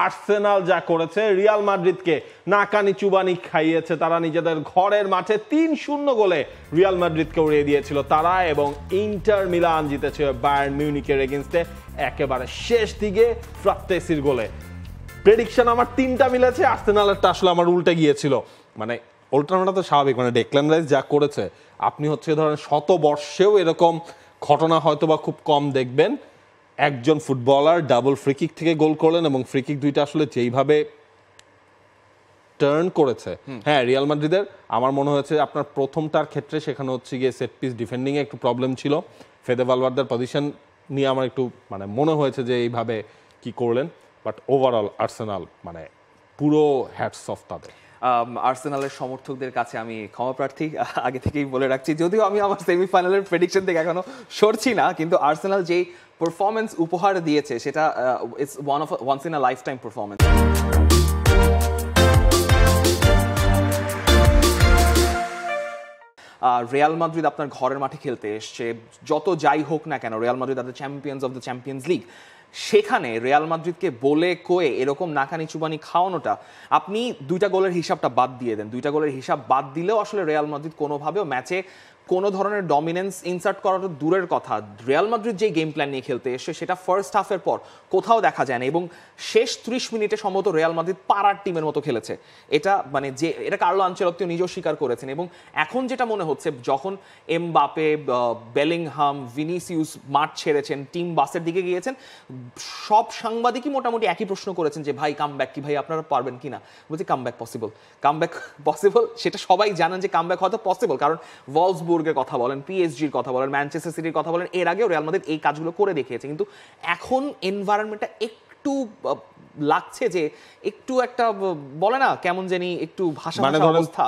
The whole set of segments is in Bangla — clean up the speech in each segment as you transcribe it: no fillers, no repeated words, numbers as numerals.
আর্সেনাল যা করেছে, রিয়াল মাদ্রিদকে নাকানি চুবানি খাইয়েছে তারা নিজেদের ঘরের মাঠে 3-0 গোলে রিয়াল মাদ্রিদকে উড়িয়ে দিয়েছিল তারা, এবং ইন্টার মিলান জিতেছে বায়ার্ন মিউনিখের এগেইনস্টে একেবারে শেষ দিকে ফ্রাত্তেসির গোলে। প্রেডিকশন আমার 3টা মিলেছে, আর্সেনালেরটা আসলে আমার উল্টে গিয়েছিল। মানে উল্টানোটা তো স্বাভাবিক, মানে ডেক্ল্যান রাইস যা করেছে আপনি হচ্ছে ধরেন শতবর্ষেও এরকম ঘটনা হয়তো বা খুব কম দেখবেন। একজন ফুটবলার ডাবল ফ্রিকিক থেকে গোল করলেন এবং ফ্রিকিক দুইটা আসলে যেইভাবে টার্ন করেছে। হ্যাঁ, রিয়াল মাদ্রিদের আমার মনে হয়েছে আপনার প্রথমটার ক্ষেত্রে সেখানে হচ্ছে গিয়ে সেট পিস ডিফেন্ডিং এ একটু প্রবলেম ছিল, ফেদে ভালভার্দের পজিশন নিয়ে আমার একটু মানে মনে হয়েছে যে এইভাবে কি করলেন, বাট ওভারঅল আর্সেনাল মানে পুরো হ্যাটস অফ তাদের। আর্সেনালের সমর্থকদের কাছে আমি ক্ষমা প্রার্থী, আগে থেকেই বলে রাখছি, যদিও আমি আমার সেমিফাইনালের প্রেডিকশন থেকে এখনো সরছি না, কিন্তু আর্সেনাল যেই পারফরমেন্স উপহার দিয়েছে সেটা it's once in a life time performance. Real Madrid আপনার ঘরের মাঠে খেলতে এসছে, যত যাই হোক না কেন Real Madrid are the champions of the Champions league, সেখানে রিয়াল মাদ্রিদকে বলে কয়ে এরকম নাকানি চুবানি খাওয়ানোটা, আপনি 2টা গোলের হিসাবটা বাদ দিয়ে দেন, 2টা গোলের হিসাব বাদ দিলেও আসলে রিয়াল মাদ্রিদ কোনোভাবেও ম্যাচে কোনো ধরনের ডমিনেন্স ইনসার্ট করাটা দূরের কথা, রিয়াল মাদ্রিদ যে গেম প্ল্যান নিয়ে খেলতে এসে সেটা ফার্স্ট হাফের পর কোথাও দেখা যায় না, এবং শেষ 30 মিনিটে সম্ভবত রিয়াল মাদ্রিদ পাড়ার টিমের মতো খেলেছে। এটা মানে যে এটা কার্লো আনচেলত্তিও নিজেও স্বীকার করেছেন, এবং এখন যেটা মনে হচ্ছে যখন এমবাপে, বেলিংহাম, ভিনিসিউস মাঠ ছেড়েছেন, টিম বাসের দিকে গিয়েছেন, সব সাংবাদিকই মোটামুটি একই প্রশ্ন করেছেন যে ভাই কামব্যাক কি, ভাই আপনারা পারবেন কিনা? বলছি কামব্যাক পসিবল, সেটা সবাই জানেন যে কামব্যাক হয়তো পসিবল, কারণ ভলসবুর্গের কথা বলেন, পিএসজির কথা বলেন, ম্যানচেস্টার সিটির কথা বলেন, এর আগেও রিয়াল মাদ্রিদ এই কাজগুলো করে দেখিয়েছে, কিন্তু এখন এনভায়রনমেন্টটা একটু লাগছে যে একটু একটা বলে না কেমন জানি একটু ভাষা অবস্থা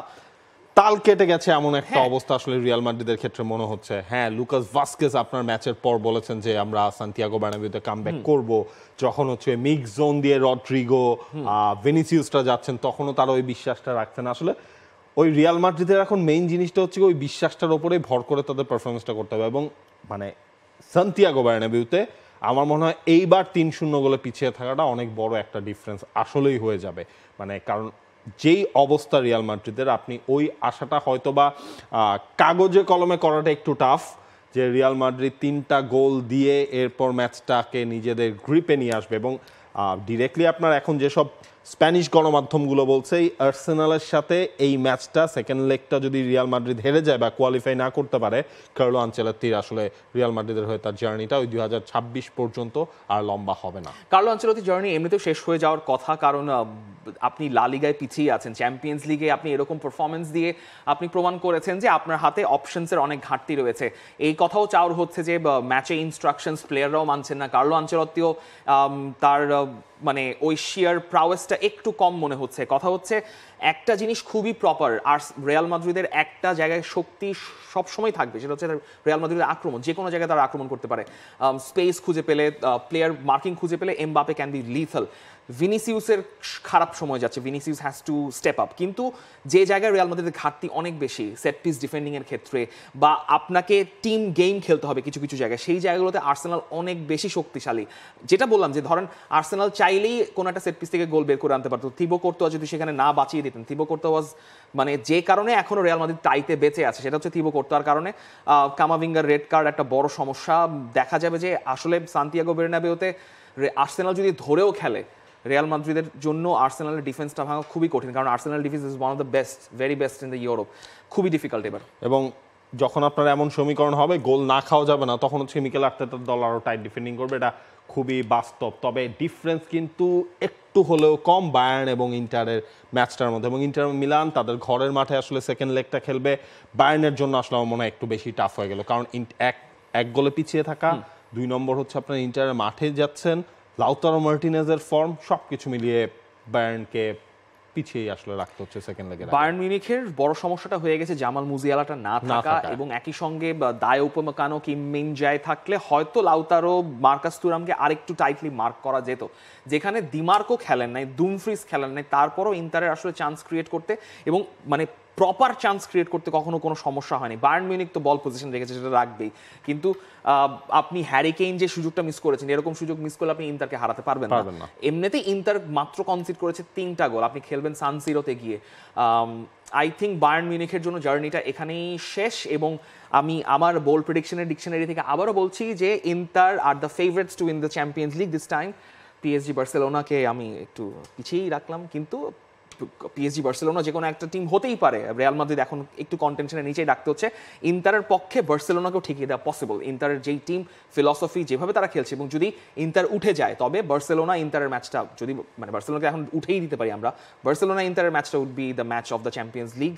তাল কেটে গেছে এমন একটা অবস্থা আসলে রিয়াল মাদ্রিদের ক্ষেত্রে মনে হচ্ছে। হ্যাঁ, লুকাস ভাস্কেজ আপনার ম্যাচের পর বলেছেন যে আমরা সান্তিয়াগো বার্নাবিউতে কামব্যাক করব, যখন হচ্ছে মিক্স জোন দিয়ে রড্রিগো, ভিনিসিয়াসরা যাচ্ছেন তখনও তারা ওই বিশ্বাসটা রাখছেন। আসলে ওই রিয়াল মাদ্রিদের এখন মেইন জিনিসটা হচ্ছে ওই বিশ্বাসটার উপরেই ভর করে তাদের পারফরমেন্সটা করতে হবে, এবং মানে সান্তিয়াগো বার্নাবিউতে আমার মনে হয় এইবার 3-0 গোলে পিছিয়ে থাকাটা অনেক বড় একটা ডিফারেন্স আসলেই হয়ে যাবে। মানে কারণ যেই অবস্থা রিয়াল মাদ্রিদের, আপনি ওই আশাটা হয়তো বা কাগজে কলমে করাটা একটু টাফ, যে রিয়াল মাদ্রিদ 3টা গোল দিয়ে এরপর ম্যাচটাকে নিজেদের গ্রিপে নিয়ে আসবে। এবং ডিরেক্টলি আপনার এখন যেসব স্প্যানিশ গণমাধ্যমগুলো বলছে এই আর্সেনালের সাথে এই ম্যাচটা সেকেন্ড লেগটা যদি রিয়াল মাদ্রিদ হেরে যায় বা কোয়ালিফাই না করতে পারে, কার্লো আনচেলত্তির আসলে রিয়াল মাদ্রিদের হয়ে তার জার্নিটা ওই 2026 পর্যন্ত আর লম্বা হবে না। কার্লো আনচেলত্তির জার্নি এমনিতেও শেষ হয়ে যাওয়ার কথা, কারণ আপনি লা লিগায় পিছিয়ে আছেন, চ্যাম্পিয়ন্স লিগে আপনি এরকম পারফরমেন্স দিয়ে আপনি প্রমাণ করেছেন যে আপনার হাতে অপশনসের অনেক ঘাটতি রয়েছে। এই কথাও চাওয়ার হচ্ছে যে ম্যাচে ইনস্ট্রাকশনস প্লেয়াররাও মানছেন না, কার্লো আনচেলত্তিও তার মানে ওই শিয়ার প্রাওয়েসটা একটু কম মনে হচ্ছে। কথা হচ্ছে একটা জিনিস খুবই প্রপার, আর রিয়াল মাদ্রিদের একটা জায়গায় শক্তি সবসময় থাকবে, সেটা হচ্ছে রিয়াল মাদ্রিদের আক্রমণ, যে কোনো জায়গায় তারা আক্রমণ করতে পারে, স্পেস খুঁজে পেলে, প্লেয়ার মার্কিং খুঁজে পেলে এমবাপে ক্যান বি লিথাল। ভিনিসিউসের খারাপ সময় যাচ্ছে, Vinicius has to step up, কিন্তু যে জায়গায় রিয়াল মাদ্রিদের ঘাটতি অনেক বেশি সেট পিস ডিফেন্ডিংয়ের ক্ষেত্রে, বা আপনাকে টিম গেম খেলতে হবে কিছু কিছু জায়গায়, সেই জায়গাগুলোতে আর্সেনাল অনেক বেশি শক্তিশালী। যেটা বললাম যে ধরেন আর্সেনাল চাইলেই কোনো একটা সেট পিস থেকে গোল বের করে আনতে পারতো, থিবো কোর্তোয়া যদি সেখানে না বাঁচিয়ে দিতেন, থিবো কোর্তোয়া ওয়াজ মানে যে কারণে এখনো রিয়াল মাদ্রিদ টাইতে বেঁচে আছে সেটা হচ্ছে থিবো কোর্তোয়ার কারণে। কামাভিঙ্গার রেড কার্ড একটা বড় সমস্যা। দেখা যাবে যে আসলে সান্তিয়াগো বের্নাবেউতে আর্সেনাল যদি ধরেও খেলে, রিয়াল মাদ্রিদের জন্য আর্সেনালের ডিফেন্সটা ভাঙা খুবই কঠিন, কারণ Arsenal defence is one of the best, very best in the Europe, খুবই ডিফিকাল্ট এবার। এবং যখন আপনার এমন সমীকরণ হবে গোল না খাওয়া যাবে না, তখন হচ্ছে মিকেল আর্তেতার দল আরও টাইট ডিফেন্ডিং করবে, এটা খুবই বাস্তব। তবে ডিফারেন্স কিন্তু একটু হলেও কম বায়ার্ন এবং ইন্টারের ম্যাচটার মধ্যে, এবং ইন্টার মিলান তাদের ঘরের মাঠে আসলে সেকেন্ড লেগটা খেলবে, বায়ার্নের জন্য আসলে আমার মনে হয় একটু বেশি টাফ হয়ে গেল, কারণ এক গোলে পিছিয়ে থাকা, 2 নম্বর হচ্ছে আপনার ইন্টারের মাঠে যাচ্ছেন, লাউতারো মার্টিনেজের ফর্ম, সবকিছু মিলিয়ে বায়ার্নকে পিছিয়ে আসলে রাখতে হচ্ছে সেকেন্ড লেগে। বায়ার্ন মিউনিখের বড় সমস্যাটা হয়ে গেছে জামাল মুজিয়ালাটা না থাকা, এবং একই সঙ্গে দায় উপমাকানো কিম মিন জায় থাকলে হয়তো লাউতারো মার্কাস তুরামকে আরেকটু টাইটলি মার্ক করা যেত, যেখানে দিমার্কো খেলেন নাই, দুমফ্রিজ খেলেন নাই, তারপরও ইন্টারের আসলে চান্স ক্রিয়েট করতে এবং মানে প্রপার চান্স ক্রিয়েট করতে কখনো কোনো সমস্যা হয়নি। বায়ার্ন মিউনিখ তো বল পজিশন রেখেছে, সেটা রাখবেই, কিন্তু আপনি হ্যারি কেইন যে সুযোগটা মিস করেছেন, এরকম সুযোগ মিস করলে আপনি ইন্টারকে হারাতে পারবেন না। এমনিতেই ইন্টার মাত্র কনসিড করেছে 3টা গোল, আপনি খেলবেন সান সিরোতে গিয়ে। আই থিঙ্ক বায়ার্ন মিউনিখের জন্য জার্নিটা এখানেই শেষ, এবং আমি আমার বোল্ড প্রেডিকশনের ডিকশনারি থেকে আবারও বলছি যে Inter are the favourites to win the Champions League this time. PSG বার্সেলোনাকে আমি একটু পিছিয়েই রাখলাম, কিন্তু পিএসজি বার্সেলোনা যে কোনো একটা টিম হতেই পারে। রিয়াল মাদ্রিদ এখন একটু কন্টেনশনের নিচেই ডাকতে হচ্ছে। ইন্টারের পক্ষে বার্সেলোনাকেও ঠিকিয়ে দেওয়া পসিবল। ইন্টারের যেই টিম ফিলসফি যেভাবে তারা খেলছে, এবং যদি ইন্টার উঠে যায় তবে বার্সেলোনা ইন্টারের ম্যাচটা, যদি মানে বার্সেলোনাকে এখন উঠেই দিতে পারি আমরা, বার্সেলোনা ইন্টারের ম্যাচটা would be the match of the Champions League,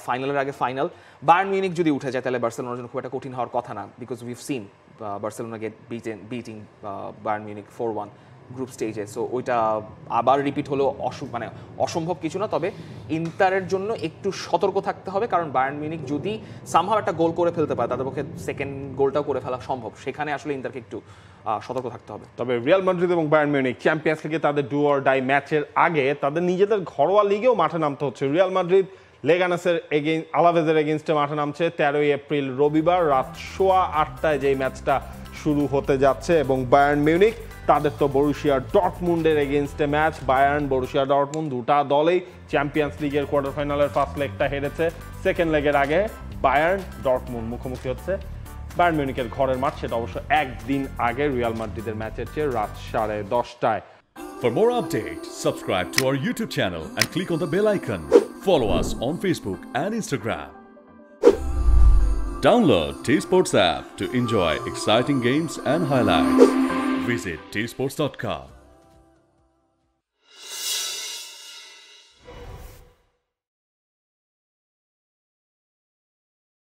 ফাইনালের আগে ফাইনাল। বায়ার্ন মিউনিখ যদি উঠে যায় তাহলে বার্সেলোনার জন্য খুব একটা কঠিন হওয়ার কথা না, because we've seen Barcelona get beating Bayern Munich 4-1 group স্টেজে। সো ওইটা আবার রিপিট হলেও মানে অসম্ভব কিছু না, তবে ইন্টারের জন্য একটু সতর্ক থাকতে হবে, কারণ বায়ার্ন মিউনিখ যদি সামহাও একটা গোল করে ফেলতে পারে, তাদের পক্ষে সেকেন্ড গোলটাও করে ফেলা সম্ভব, সেখানে আসলে ইন্টারকে একটু সতর্ক থাকতে হবে। তবে রিয়াল মাদ্রিদ এবং বায়ার্ন মিউনিখ চ্যাম্পিয়ন্স লিগে তাদের ডু অর ডাই ম্যাচের আগে তাদের নিজেদের ঘরোয়া লিগেও মাঠে নামতে হচ্ছে। রিয়াল মাদ্রিদ লেগানাসের আলাভেজের এগেইনস্টে মাঠে নামছে 13 এপ্রিল রবিবার রাত 8:15 যেই ম্যাচটা শুরু হতে যাচ্ছে, এবং বায়ার্ন মিউনিখ তাদের তো বরুশিয়া ডর্টমুন্ডের এগেইনস্টে ম্যাচ। বায়ার্ন বরুশিয়া ডর্টমুন্ড দুটা দলেই চ্যাম্পিয়ন্স লিগের কোয়ার্টার ফাইনালের ফার্স্ট লেগটা হেরেছে, সেকেন্ড লেগের আগে বায়ার্ন ডর্টমুন্ড মুখোমুখি হচ্ছে। বায়ার্ন মিউনিখের ঘরের মাঠ, সেটা অবশ্য একদিন আগে রিয়াল মাদ্রিদের ম্যাচের চেয়ে রাত 10:30। For more updates, subscribe to our YouTube channel and click on the bell icon. Follow us on Facebook and Instagram. Download T-Sports app to enjoy exciting games and highlights. Visit tsports.com.